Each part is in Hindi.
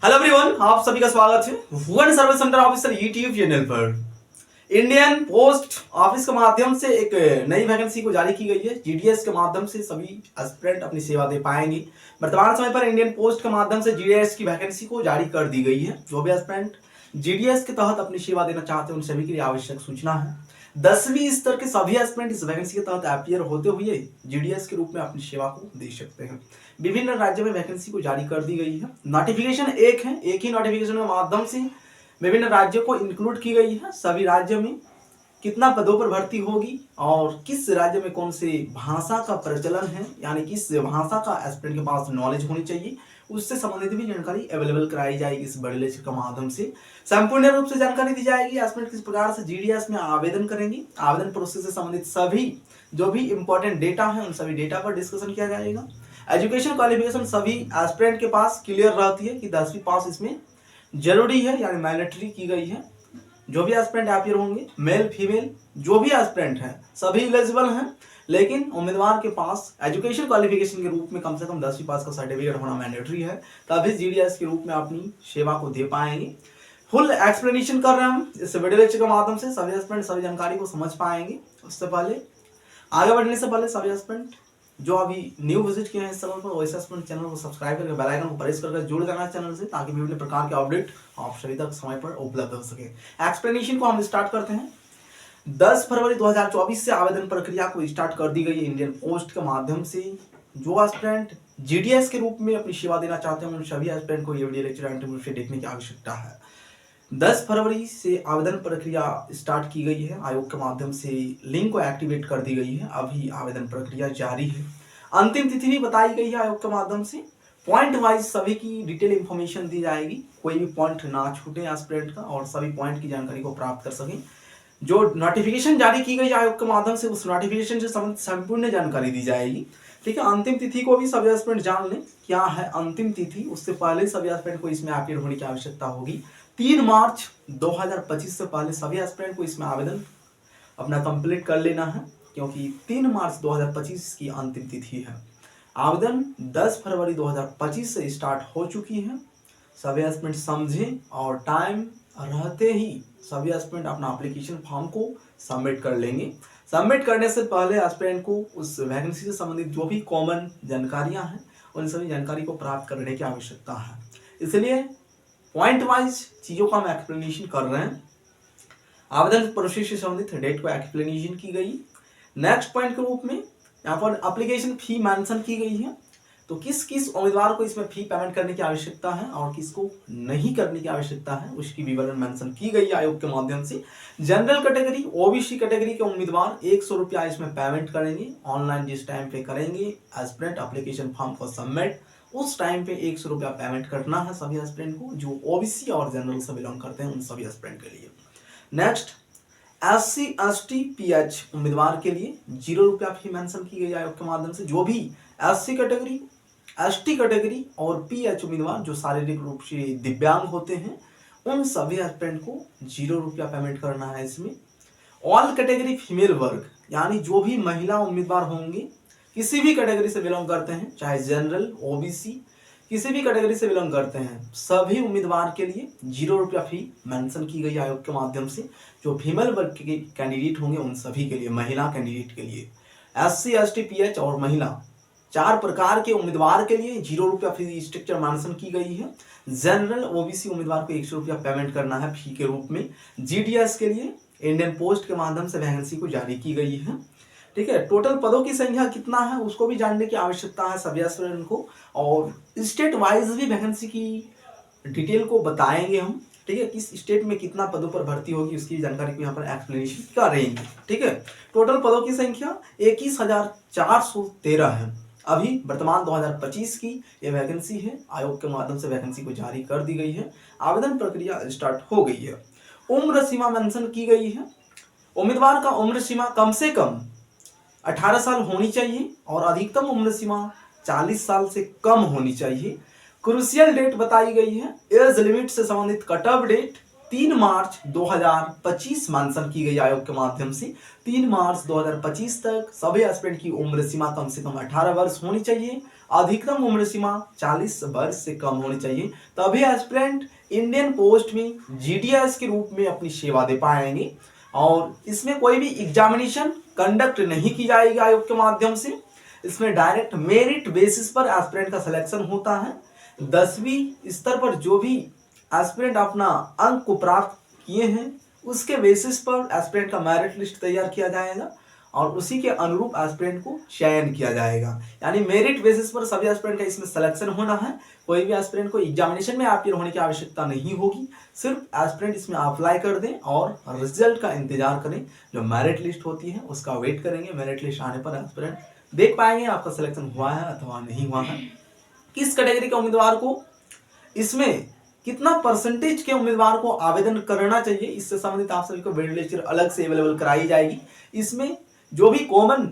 हेलो एवरीवन, आप सभी का स्वागत है one service centre officer YouTube channel पर। इंडियन पोस्ट ऑफिस के माध्यम से एक नई वैकेंसी को जारी की गई है। जीडीएस के माध्यम से सभी एस्पिरेंट अपनी सेवा दे पाएंगे। वर्तमान समय पर इंडियन पोस्ट के माध्यम से जीडीएस की वैकेंसी को जारी कर दी गई है। जो भी एस्पिरेंट जीडीएस के तहत अपनी सेवा देना चाहते हैं उन सभी के लिए आवश्यक सूचना है। 10वीं स्तर के सभी एस्पिरेंट इस वैकेंसी के तहत अपियर होते हुए जीडीएस के रूप में अपनी सेवा को दे सकते हैं। विभिन्न राज्यों में वैकेंसी को जारी कर दी गई है। नोटिफिकेशन एक है, एक ही नोटिफिकेशन के माध्यम से विभिन्न राज्यों को इंक्लूड की गई है। सभी राज्यों में कितना पदों पर भर्ती होगी और किस राज्य में कौन से भाषा का प्रचलन है, यानी किस भाषा का एस्पिरेंट के पास नॉलेज होनी चाहिए, उससे संबंधित भी जानकारी अवेलेबल कराई जाएगी इस बड़े लेक्चर के माध्यम से। संपूर्ण रूप से जानकारी दी जाएगी एस्पिरेंट किस प्रकार से जीडीएस में आवेदन करेंगे। आवेदन प्रोसेस से संबंधित सभी जो भी इंपॉर्टेंट डेटा है उन सभी डेटा पर डिस्कशन किया जाएगा। एजुकेशन क्वालिफिकेशन सभी एस्पिरेंट के पास क्लियर रहती है कि 10वीं पास इसमें जरूरी है, यानी मैंडेटरी की गई है। जो भी एस्पिरेंट अपियर होंगे, मेल फीमेल जो भी एस्पिरेंट है सभी एलिजिबल हैं, लेकिन उम्मीदवार के पास एजुकेशन क्वालिफिकेशन के रूप में कम से कम 10वीं पास का सर्टिफिकेट होना मैंडेटरी है, तभी जीडीएस के रूप में अपनी सेवा को दे पाएंगे। फुल एक्सप्लेनेशन कर रहे हैं हम इस वीडियो लेक्चर के माध्यम से, सभी एस्पिरेंट सभी जानकारी को समझ पाएंगे। उससे पहले आगे बढ़ने से पहले सभी एस्पिरेंट जो अभी न्यू विजिट किए हैं इस चैनल पर, वैसे एस्पिरेंट चैनल को सब्सक्राइब करके बेल आइकन को प्रेस करके जुड़ जाना है चैनल से, ताकि विभिन्न प्रकार के अपडेट आप सभी तक समय पर उपलब्ध हो सके। एक्सप्लेनेशन को हम स्टार्ट करते हैं। 10 फरवरी 2024 से आवेदन प्रक्रिया को स्टार्ट कर दी गई है इंडियन पोस्ट के माध्यम से। जो एस्पिरेंट जीडीएस के रूप में अपनी सेवा देना चाहते हैं उन सभी एस्पिरेंट को ये वीडियो लेक्चर अंतिम रूप से देखने की आवश्यकता है। 10 फरवरी से आवेदन प्रक्रिया स्टार्ट की गई है। आयोग के माध्यम से लिंक को एक्टिवेट कर दी गई है। अभी आवेदन प्रक्रिया जारी है। अंतिम तिथि भी बताई गई है आयोग के माध्यम से। पॉइंट वाइज सभी की डिटेल इंफॉर्मेशन दी जाएगी, कोई भी पॉइंट ना छूटे एस्पिरेंट का और सभी पॉइंट की जानकारी को प्राप्त कर सकें। जो नोटिफिकेशन जारी की गई आयोग के माध्यम से उस नोटिफिकेशन से संबंधित संपूर्ण जानकारी दी जाएगी। ठीक है, अंतिम तिथि को भी सभी एस्पिरेंट जान लें क्या है अंतिम तिथि। उससे पहले सभी एस्पिरेंट को इसमें अपियर होने की आवश्यकता होगी। 3 मार्च 2025 से पहले सभी एस्पिरेंट को इसमें आवेदन अपना कंप्लीट कर लेना है, क्योंकि 3 मार्च 2025 की अंतिम तिथि है। आवेदन 10 फरवरी 2025 से स्टार्ट हो चुकी है। सभी एस्पिरेंट समझें और टाइम रहते ही सभी एस्पिरेंट अपना एप्लीकेशन फॉर्म को सबमिट कर लेंगे। सबमिट करने से पहले एस्पिरेंट को उस वैकेंसी से संबंधित जो भी कॉमन जानकारियां हैं उन सभी जानकारी को प्राप्त करने की आवश्यकता है। इसलिए पॉइंट वाइज चीज़ों का हम एक्सप्लेनेशन कर रहे हैं। आवेदन प्रोसेस से संबंधित डेट को एक्सप्लेनेशन की गई। नेक्स्ट पॉइंट के रूप में यहाँ पर एप्लीकेशन फी मेंशन की गई है। तो किस किस उम्मीदवार को इसमें फी पेमेंट करने की आवश्यकता है और किसको नहीं करने की आवश्यकता है उसकी विवरण मेंशन की गई है आयोग के माध्यम से। जनरल कैटेगरी ओबीसी कैटेगरी के उम्मीदवार 100 रुपया इसमें पेमेंट करेंगे। ऑनलाइन जिस टाइम पे करेंगे एस्पिरेंट एप्लीकेशन फॉर्म को सबमिट, उस टाइम पे 100 रुपया पेमेंट करना है सभी एस्पिरेंट को जो ओबीसी और जनरल से बिलोंग करते हैं उन सभी एस्पिरेंट के लिए। नेक्स्ट SC ST PH उम्मीदवार के लिए 0 रुपया फी मेंशन की गई आयोग के माध्यम से। जो भी SC कैटेगरी, ST कैटेगरी और PH उम्मीदवार जो शारीरिक रूप से दिव्यांग होते हैं उन सभी एस्पिरेंट को 0 रुपया पेमेंट करना है इसमें। ऑल कैटेगरी फीमेल वर्ग, यानी जो भी महिला उम्मीदवार होंगे किसी भी कैटेगरी से बिलोंग करते हैं, चाहे जनरल ओबीसी किसी भी कैटेगरी से बिलोंग करते हैं, सभी उम्मीदवार के लिए 0 रुपया फी मेंशन की गई आयोग के माध्यम से। जो फीमेल वर्ग के कैंडिडेट होंगे उन सभी के लिए, महिला कैंडिडेट के लिए SC ST PH और महिला 4 प्रकार के उम्मीदवार के लिए 0 रुपया फी स्ट्रक्चर मेंशन की गई है। जनरल ओबीसी उम्मीदवार को 100 रुपया पेमेंट करना है फी के रूप में। जीडीएस के लिए इंडियन पोस्ट के माध्यम से वैकेंसी को जारी की गई है। ठीक है, टोटल पदों की संख्या कितना है उसको भी जानने की आवश्यकता है सभी एस्पिरेंट को, और स्टेट वाइज भी वैकेंसी की डिटेल को बताएंगे हम। ठीक है, किस स्टेट में कितना पदों पर भर्ती होगी उसकी जानकारी को यहाँ पर एक्सप्लेनेशन करेंगे। ठीक है, टोटल पदों की संख्या 21,413 है। अभी वर्तमान 2025 की ये वैकेंसी है। आयोग के माध्यम से वैकेंसी को जारी कर दी गई है। आवेदन प्रक्रिया स्टार्ट हो गई है। उम्र सीमा मेंशन की गई है। उम्मीदवार का उम्र सीमा कम से कम 18 साल होनी चाहिए और अधिकतम उम्र सीमा 40 साल से कम होनी चाहिए। क्रूशियल डेट बताई गई है। एज लिमिट से संबंधित कट ऑफ डेट 3 मार्च 2025 मेंशन की गई आयोग के माध्यम से। 3 मार्च 2025 तक सभी एस्पिरेंट की उम्र सीमा कम से कम 18 वर्ष होनी चाहिए, अधिकतम उम्र सीमा 40 वर्ष से कम होनी चाहिए, तभी एस्पिरेंट इंडियन पोस्ट में जीडीएस के रूप में अपनी सेवा दे पाएंगे। और इसमें कोई भी एग्जामिनेशन कंडक्ट नहीं की जाएगी आयोग के माध्यम से। इसमें डायरेक्ट मेरिट बेसिस पर एस्पिरेंट का सिलेक्शन होता है। 10वीं स्तर पर जो भी एस्पिरेंट अपना अंक को प्राप्त किए हैं उसके बेसिस पर एस्पिरेंट का मेरिट लिस्ट तैयार किया जाएगा और उसी के अनुरूप एस्पिरेंट को चयन किया जाएगा। यानी मेरिट बेसिस पर सभी एस्पिरेंट का इसमें सिलेक्शन होना है। कोई भी एस्पिरेंट को एग्जामिनेशन में अपीयर होने की आवश्यकता नहीं होगी, सिर्फ एस्पिरेंट इसमें अप्लाई कर दें और रिजल्ट का इंतजार करें। जो मेरिट लिस्ट होती है उसका वेट करेंगे। मेरिट लिस्ट आने पर एस्पिरेंट देख पाएंगे आपका सिलेक्शन हुआ है अथवा नहीं हुआ है, किस कैटेगरी के उम्मीदवार को, इसमें कितना परसेंटेज के उम्मीदवार को आवेदन करना चाहिए। इससे संबंधित आप सभी को वीडियो लेक्चर अलग से अवेलेबल कराई जाएगी। इसमें जो भी कॉमन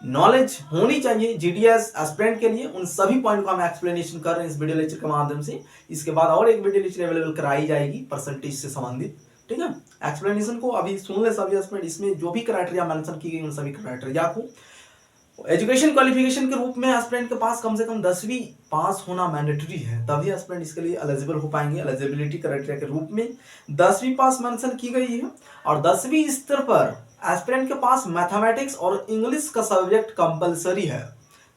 नॉलेज होनी चाहिए जीडीएस एस्पिरेंट के लिए, उन सभी पॉइंट को हम एक्सप्लेनेशन कर रहे हैं इस वीडियो लेक्चर के माध्यम से। इसके बाद और एक वीडियो लेक्चर अवेलेबल कराई जाएगी परसेंटेज से संबंधित, ठीक है। एक्सप्लेनेशन को अभी सुन ले सभी एस्पिरेंट। इसमें जो भी क्राइटेरिया मेंशन की गई उन सभी क्राइटेरिया को, एजुकेशन क्वालिफिकेशन के रूप में एस्पिरेंट के पास कम से कम 10वीं पास होना मैंडेटरी है, तभी एस्पिरेंट इसके लिए एलिजिबल हो पाएंगे। एलिजिबिलिटी क्राइटेरिया के रूप में 10वीं पास मेंशन की गई है और 10वीं स्तर पर एस्पिरेंट के पास मैथमेटिक्स और इंग्लिश का सब्जेक्ट कंपलसरी है,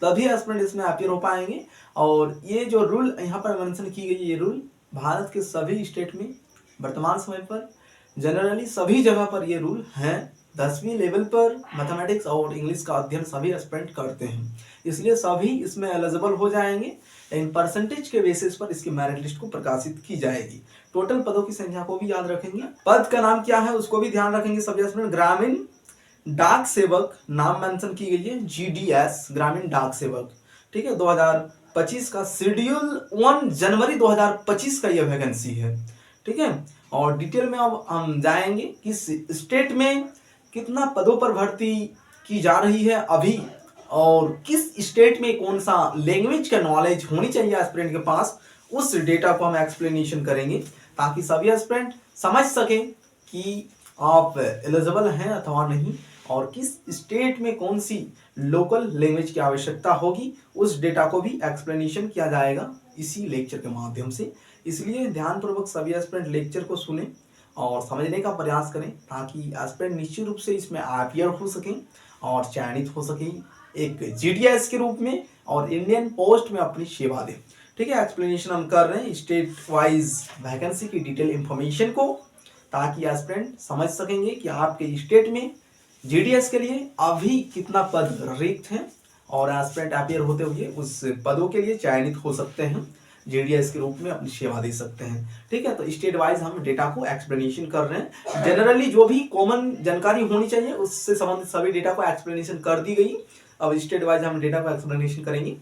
तभी एस्पिरेंट इसमें अपीयर हो पाएंगे। और ये जो रूल यहाँ पर मेंशन की गई, ये रूल भारत के सभी स्टेट में वर्तमान समय पर जनरली सभी जगह पर ये रूल हैं। 10वीं लेवल पर मैथमेटिक्स और इंग्लिश का अध्ययन सभी एस्पिरेंट करते हैं, इसलिए सभी इसमें एलिजिबल हो जाएंगे। इन परसेंटेज के बेसिस पर इसकी मेरिट लिस्ट को प्रकाशित की जाएगी। टोटल पदों की संख्या को भी याद रखेंगे, पद का नाम क्या है उसको भी ध्यान रखेंगे सभी एस्पिरेंट। ग्रामीण डाक सेवक नाम मेंशन की गई है, जीडीएस ग्रामीण डाक सेवक, ठीक है। 2025 का शेड्यूल 1 जनवरी 2025 का यह वैकेंसी है, ठीक है। और डिटेल में अब हम जाएंगे किस स्टेट में कितना पदों पर भर्ती की जा रही है अभी, और किस स्टेट में कौन सा लैंग्वेज का नॉलेज होनी चाहिए एस्पिरेंट के पास, उस डेटा को हम एक्सप्लेनेशन करेंगे ताकि सभी एस्पिरेंट समझ सकें कि आप एलिजिबल हैं अथवा नहीं, और किस स्टेट में कौन सी लोकल लैंग्वेज की आवश्यकता होगी, उस डेटा को भी एक्सप्लेनेशन किया जाएगा इसी लेक्चर के माध्यम से। इसलिए ध्यानपूर्वक सभी एस्पिरेंट लेक्चर को सुने और समझने का प्रयास करें ताकि एस्पिरेंट निश्चित रूप से इसमें अपीयर हो सकें और चयनित हो सकें एक जीडीएस के रूप में और इंडियन पोस्ट में अपनी सेवा दें, ठीक है। एक्सप्लेनेशन हम कर रहे हैं स्टेट वाइज वैकेंसी की डिटेल इंफॉर्मेशन को, ताकि एस्पिरेंट समझ सकेंगे कि आपके स्टेट में जीडीएस के लिए अभी कितना पद रिक्त है और एस्पिरेंट अपीयर होते हुए उस पदों के लिए चयनित हो सकते हैं, जीडीएस के रूप में अपनी सेवा दे सकते हैं, ठीक है। तो स्टेट वाइज हम डेटा को एक्सप्लेनेशन कर रहे हैं। जनरली जो भी कॉमन जानकारी होनी चाहिए उससे संबंधित सभी डेटा को एक्सप्लेनेशन कर दी गई। अब स्टेट वाइज हम डेटा को एक्सप्लेनेशन करेंगे।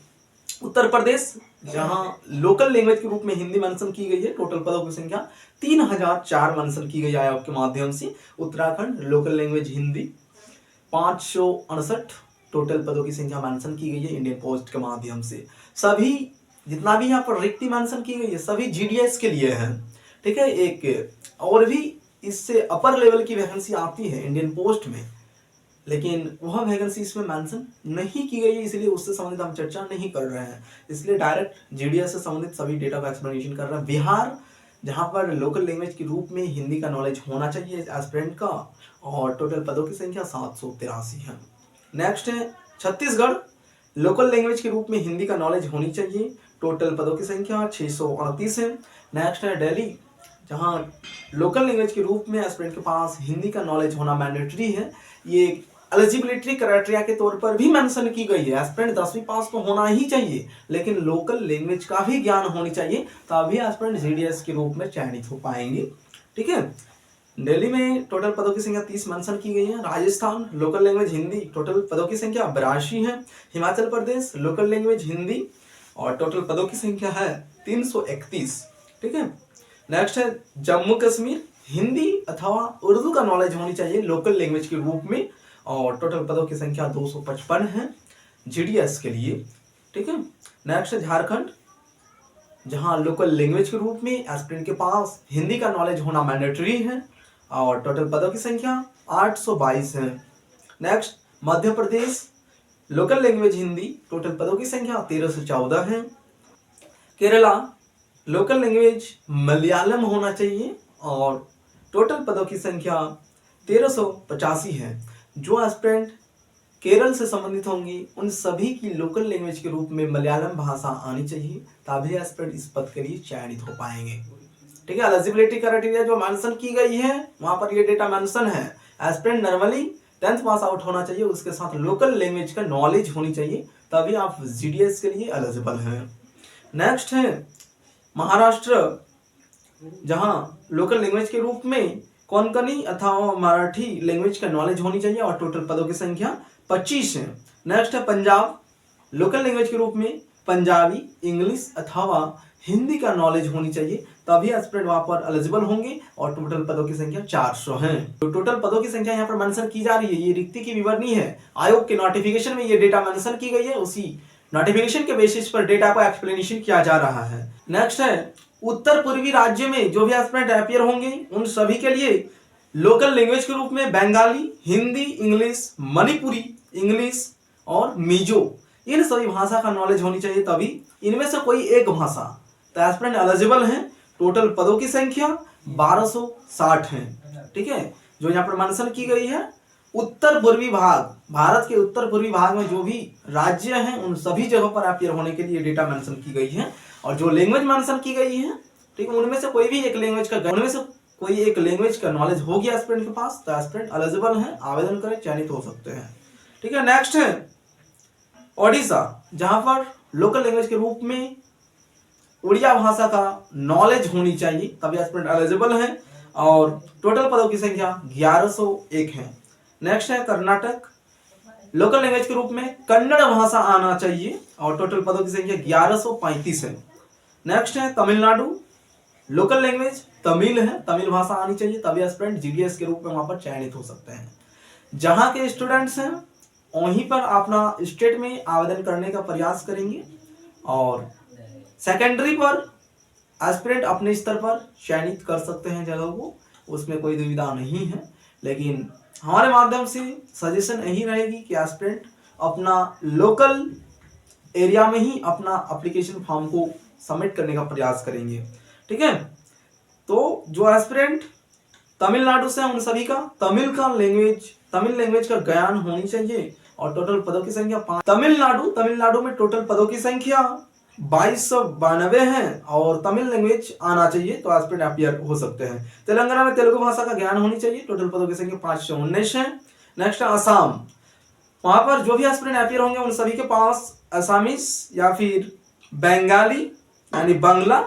उत्तर प्रदेश, जहां लोकल लैंग्वेज के रूप में हिंदी मेंशन की गई है, टोटल पदों की संख्या 3004 मेंशन की गई आयोग के माध्यम से। Uttarakhand local language Hindi 568 total पदों की संख्या मेंशन की गई है इंडियन पोस्ट के माध्यम से। सभी जितना भी यहाँ पर रिक्ति मेंशन की गई है सभी जीडीएस के लिए है, ठीक है। एक और भी इससे अपर लेवल की वैकेंसी आती है इंडियन पोस्ट में, लेकिन वह वैकेंसी इसमें मेंशन नहीं की गई है, इसलिए उससे संबंधित हम चर्चा नहीं कर रहे हैं। इसलिए डायरेक्ट जीडीएस से संबंधित सभी डेटा का एक्सप्लेनेशन कर रहे हैं। बिहार, जहां पर लोकल लैंग्वेज के रूप में हिंदी का नॉलेज होना चाहिए एस्पिरेंट का, और टोटल पदों की संख्या 783 है। नेक्स्ट है छत्तीसगढ़, लोकल लैंग्वेज के रूप में हिंदी का नॉलेज होनी चाहिए, टोटल पदों की संख्या 638 है। नेक्स्ट है दिल्ली, जहां लोकल लैंग्वेज के रूप में एस्पिरेंट के पास हिंदी का नॉलेज होना मैंडेटरी है। ये एलिजिबिलिटी क्राइटेरिया के तौर पर भी मेंशन की गई है। एस्पिरेंट 10वीं पास तो होना ही चाहिए, लेकिन लोकल लैंग्वेज का भी ज्ञान होनी चाहिए, तभी एस्पिरेंट जीडीएस के रूप में चयनित हो पाएंगे, ठीक है। दिल्ली में टोटल पदों की संख्या 30 मेंशन की गई है। Rajasthan local language Hindi, total पदों की संख्या 82 है। हिमाचल प्रदेश लोकल लैंग्वेज हिंदी और टोटल पदों की संख्या है 331, ठीक है। नेक्स्ट है जम्मू कश्मीर, हिंदी अथवा उर्दू का नॉलेज होनी चाहिए लोकल लैंग्वेज के रूप में, और टोटल पदों की संख्या 255 है जीडीएस के लिए, ठीक है। नेक्स्ट है झारखंड, जहां लोकल लैंग्वेज के रूप में एस्पिरेंट के पास हिंदी का नॉलेज होना मैंडेटरी है और टोटल पदों की संख्या 822 है। Next, Madhya Pradesh local language Hindi, total पदों की संख्या 1314 है। केरला लोकल लैंग्वेज मलयालम होना चाहिए और टोटल पदों की संख्या 1385 है। जो एस्पिरेंट केरल से संबंधित होंगी उन सभी की लोकल लैंग्वेज के रूप में मलयालम भाषा आनी चाहिए, तभी एस्पिरेंट इस पद के लिए चयनित हो पाएंगे। ठीक है, एलिजिबिलिटी क्राइटेरिया जो मेंशन की गई है वहां पर ये डेटा मेंशन है। Aspirant normally 10th pass out होना चाहिए, उसके साथ लोकल लैंग्वेज का नॉलेज होनी चाहिए, तभी आप जीडीएस के लिए एलिजिबल हैं। नेक्स्ट है महाराष्ट्र, जहां लोकल लैंग्वेज के रूप में कोंकणी अथवा मराठी लैंग्वेज का नॉलेज होनी चाहिए और टोटल पदों की संख्या 25 है। नेक्स्ट है पंजाब, लोकल लैंग्वेज के रूप में पंजाबी, इंग्लिश अथवा हिंदी का नॉलेज होनी चाहिए, तभी एस्पिरेंट वहां पर एलिजिबल होंगे और टोटल पदों की संख्या 400 है। तो टोटल पदों की संख्या यहाँ पर मेंशन की जा रही है, ये रिक्ति की विवरणी है। आयोग के नोटिफिकेशन में ये डेटा मेंशन की गई है, उसी नोटिफिकेशन के बेसिस पर डेटा को एक्सप्लेनेशन किया जा रहा है। नेक्स्ट है उत्तर पूर्वी राज्य में जो भी एस्पिरेंट अपीयर होंगे उन सभी के लिए लोकल लैंग्वेज के रूप में बंगाली, हिंदी, इंग्लिश, मणिपुरी इंग्लिश और मिजो, इन सभी भाषा का नॉलेज होनी चाहिए, तभी इनमें से कोई एक भाषा तो एस्पिरेंट एलिजिबल है। टोटल पदों की संख्या 1260 है। ठीक है, जो यहाँ पर मेंशन की गई है उत्तर पूर्वी भाग, भारत के उत्तर पूर्वी भाग में जो भी राज्य हैं उन सभी जगहों पर अपीयर होने के लिए डेटा मेंशन की गई है। और जो लैंग्वेज मेंशन की गई है, ठीक है, उनमें से कोई भी एक लैंग्वेज का नॉलेज हो गया एस्पिरेंट के पास तो एस्पिरेंट एलिजिबल है, आवेदन करें, चयनित हो सकते हैं। ठीक है, नेक्स्ट है ओडिशा, जहां पर लोकल लैंग्वेज के रूप में उड़िया भाषा का नॉलेज होनी चाहिए, तभी एस्पिरेंट एलिजिबल है और टोटल पदों की संख्या 1101 है। नेक्स्ट है कर्नाटक, लोकल लैंग्वेज के रूप में कन्नड़ भाषा आना चाहिए और टोटल पदों की संख्या 1135 है। नेक्स्ट है तमिलनाडु, लोकल लैंग्वेज तमिल है, तमिल भाषा आनी चाहिए, तभी एस्पिरेंट जीडीएस के रूप में वहां पर चयनित हो सकते हैं। जहां के स्टूडेंट्स हैं वहीं पर अपना स्टेट में आवेदन करने का प्रयास करेंगे और सेकेंडरी पर एस्पिरेंट अपने स्तर पर चयनित कर सकते हैं जगह को, उसमें कोई दुविधा नहीं है। लेकिन हमारे माध्यम से सजेशन यही रहेगी कि एस्पिरेंट अपना लोकल एरिया में ही अपना एप्लीकेशन फॉर्म को सबमिट करने का प्रयास करेंगे। ठीक है, तो जो एस्पिरेंट तमिलनाडु से उन सभी का तमिल लैंग्वेज का ज्ञान होनी चाहिए और टोटल पदों की संख्या 5। तमिलनाडु में टोटल पदों की संख्या 2292 है और तमिल लैंग्वेज आना चाहिए तो एस्पिरेंट अपीयर हो सकते हैं। तेलंगाना में तेलुगु भाषा का ज्ञान होनी चाहिए, टोटल पदों की संख्या 519 है। नेक्स्ट है असम, वहां पर जो भी एस्पिरेंट अपीयर होंगे उन सभी के पास असामीज या फिर बंगाली यानी बांग्ला,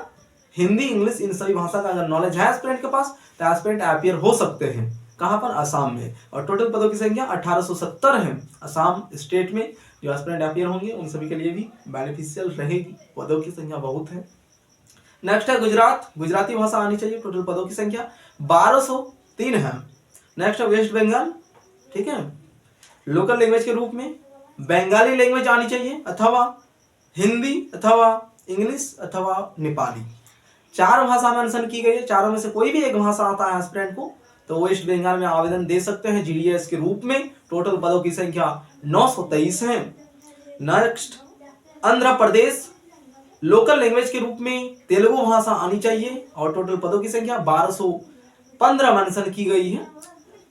हिंदी, इंग्लिश इन सभी भाषा का अगर नॉलेज है एस्पिरेंट के पास तो एस्पिरेंट अपीयर हो सकते हैं। कहां पर? असम में। और टोटल पदों की संख्या 1870 है। असम स्टेट में जो एस्पिरेंट अपीयर होंगे उन सभी के लिए भी बेनिफिशियल रहेगी, पदों की संख्या बहुत है। नेक्स्ट है गुजरात, गुजराती भाषा आनी चाहिए, टोटल पदों की संख्या 1203 है। नेक्स्ट है वेस्ट बंगाल, ठीक है, लोकल लैंग्वेज के रूप में बंगाली लैंग्वेज आनी चाहिए अथवा हिंदी अथवा इंग्लिश अथवा नेपाली, 4 भाषा मेंशन की गई है। चारों में से कोई भी एक भाषा आता है एस्पिरेंट को तो वेस्ट बंगाल में आवेदन दे सकते हैं जीडीएस के रूप में। टोटल पदों की संख्या 923 है। Next Andhra Pradesh, local language के रूप में तेलुगु भाषा आनी चाहिए और टोटल पदों की संख्या 1215 मेंशन की गई है।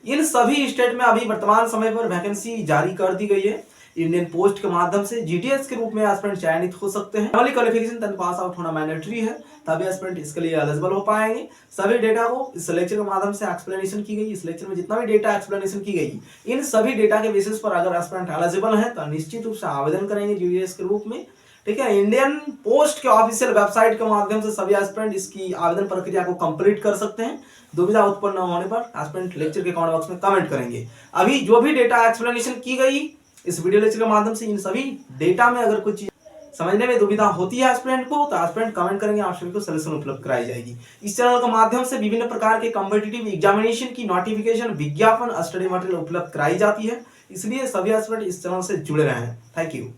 इन सभी स्टेट में अभी वर्तमान समय पर वैकेंसी जारी कर दी गई है इंडियन पोस्ट के माध्यम से। जीटीएस के रूप में एस्पिरेंट चयनित हो सकते हैं। वाली क्वालिफिकेशन 10 पास आउट होना मैंडेटरी है, तभी एस्पिरेंट इसके लिए एलिजिबल हो पाएंगे। सभी डेटा को इस लेक्चर के माध्यम से एक्सप्लेनेशन की गई। इस लेक्चर में जितना भी डेटा एक्सप्लेनेशन की गई, इन सभी डेटा के बेसिस पर अगर एस्पिरेंट एलिजिबल है तो निश्चित रूप से आवेदन करेंगे जीटीएस के रूप में। ठीक है, इंडियन पोस्ट के ऑफिशियल वेबसाइट के माध्यम से सभी एस्पिरेंट इसकी आवेदन प्रक्रिया को कंप्लीट कर सकते हैं। दुविधा उत्पन्न होने पर एस्पिरेंट लेक्चर के कमेंट बॉक्स में कमेंट करेंगे। अभी जो भी डेटा एक्सप्लेनेशन की गई इस वीडियो लेक्चर के माध्यम से, इन सभी डेटा में अगर कुछ समझने में दुविधा होती है एस्पिरेंट को तो एस्पिरेंट कमेंट करेंगे, आप सभी को सलूशन उपलब्ध कराई जाएगी। इस चैनल के माध्यम से विभिन्न प्रकार के कॉम्पिटिटिव एग्जामिनेशन की नोटिफिकेशन, विज्ञापन, स्टडी मटेरियल उपलब्ध कराई जाती है, इसलिए सभी एस्पिरेंट इस चैनल से जुड़े रहें। Thank you.